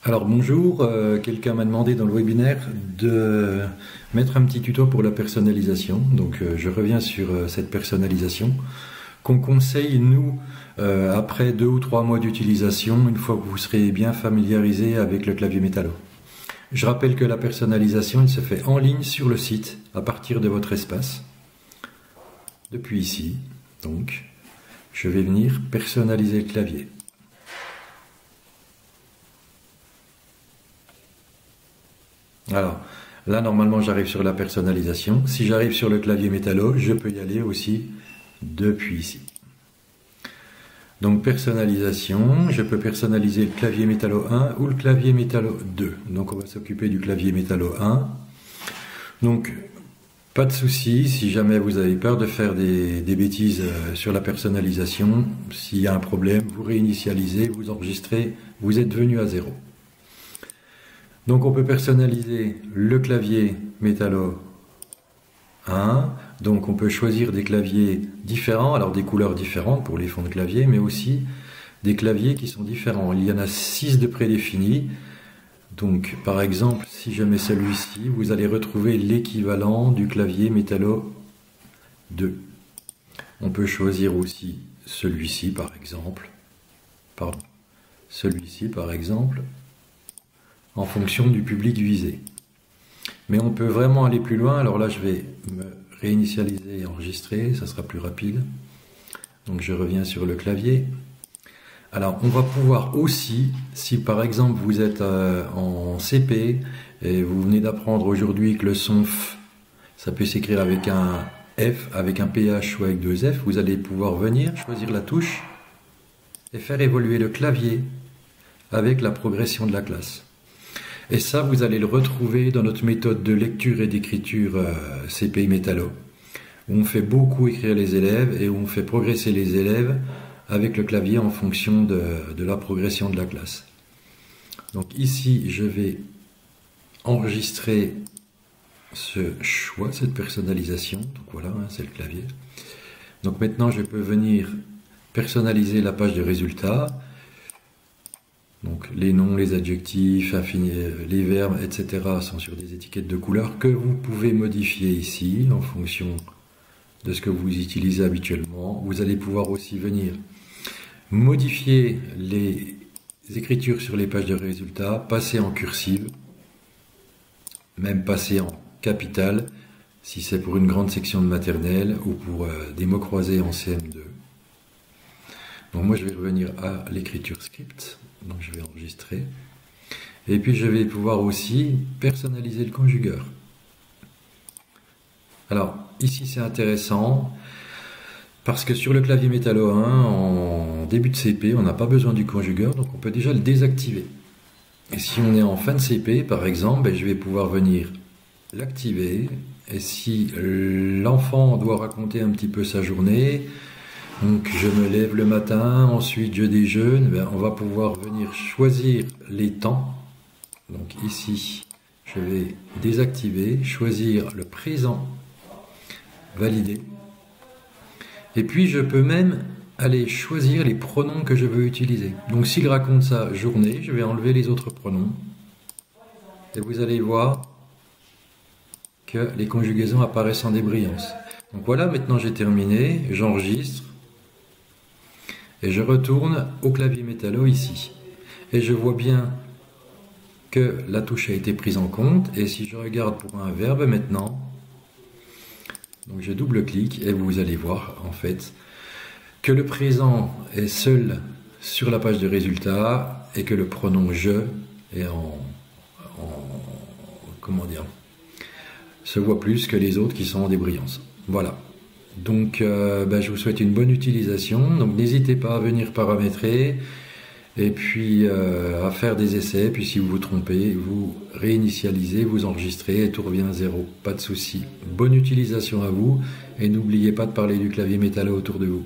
Alors bonjour, quelqu'un m'a demandé dans le webinaire de mettre un petit tuto pour la personnalisation. Donc je reviens sur cette personnalisation qu'on conseille nous après 2 ou 3 mois d'utilisation, une fois que vous serez bien familiarisé avec le clavier métallo. Je rappelle que la personnalisation elle se fait en ligne sur le site à partir de votre espace. Depuis ici, donc, je vais venir personnaliser le clavier. Alors, là, normalement, j'arrive sur la personnalisation. Si j'arrive sur le clavier métallo, je peux y aller aussi depuis ici. Donc, personnalisation, je peux personnaliser le clavier métallo 1 ou le clavier métallo 2. Donc, on va s'occuper du clavier métallo 1. Donc, pas de souci, si jamais vous avez peur de faire des bêtises sur la personnalisation, s'il y a un problème, vous réinitialisez, vous enregistrez, vous êtes venu à zéro. Donc on peut personnaliser le clavier métallo 1, donc on peut choisir des claviers différents, alors des couleurs différentes pour les fonds de clavier, mais aussi des claviers qui sont différents. Il y en a 6 de prédéfinis, donc par exemple si je mets celui-ci, vous allez retrouver l'équivalent du clavier métallo 2. On peut choisir aussi celui-ci par exemple, en fonction du public visé. Mais on peut vraiment aller plus loin. Alors là, je vais me réinitialiser et enregistrer, ça sera plus rapide. Donc je reviens sur le clavier. Alors on va pouvoir aussi, si par exemple vous êtes en CP et vous venez d'apprendre aujourd'hui que le son F, ça peut s'écrire avec un F, avec un PH ou avec 2 F, vous allez pouvoir venir choisir la touche et faire évoluer le clavier avec la progression de la classe. Et ça, vous allez le retrouver dans notre méthode de lecture et d'écriture CPI Métallo, où on fait beaucoup écrire les élèves et où on fait progresser les élèves avec le clavier en fonction de la progression de la classe. Donc ici, je vais enregistrer ce choix, cette personnalisation. Donc voilà, c'est le clavier. Donc maintenant, je peux venir personnaliser la page de résultats. Donc les noms, les adjectifs, les verbes, etc. sont sur des étiquettes de couleur que vous pouvez modifier ici en fonction de ce que vous utilisez habituellement. Vous allez pouvoir aussi venir modifier les écritures sur les pages de résultats, passer en cursive, même passer en capitale si c'est pour une grande section de maternelle ou pour des mots croisés en CM2. Donc moi je vais revenir à l'écriture script. Donc je vais enregistrer. Et puis je vais pouvoir aussi personnaliser le conjugueur. Alors ici c'est intéressant parce que sur le clavier métallo 1 en début de CP on n'a pas besoin du conjugueur, donc on peut déjà le désactiver. Et si on est en fin de CP par exemple, je vais pouvoir venir l'activer. Et si l'enfant doit raconter un petit peu sa journée, donc je me lève le matin, ensuite je déjeune, on va pouvoir venir choisir les temps. Donc ici, je vais désactiver, choisir le présent, valider. Et puis je peux même aller choisir les pronoms que je veux utiliser. Donc s'il raconte sa journée, je vais enlever les autres pronoms. Et vous allez voir que les conjugaisons apparaissent en débrayance. Donc voilà, maintenant j'ai terminé, j'enregistre. Et je retourne au clavier métallo ici. Et je vois bien que la touche a été prise en compte. Et si je regarde pour un verbe maintenant, donc je double-clique et vous allez voir en fait que le présent est seul sur la page de résultats et que le pronom je est comment dire, se voit plus que les autres qui sont en débrayance. Voilà. Donc je vous souhaite une bonne utilisation, donc n'hésitez pas à venir paramétrer et puis à faire des essais, puis si vous vous trompez, vous réinitialisez, vous enregistrez et tout revient à zéro, pas de souci. Bonne utilisation à vous et n'oubliez pas de parler du clavier métallo autour de vous.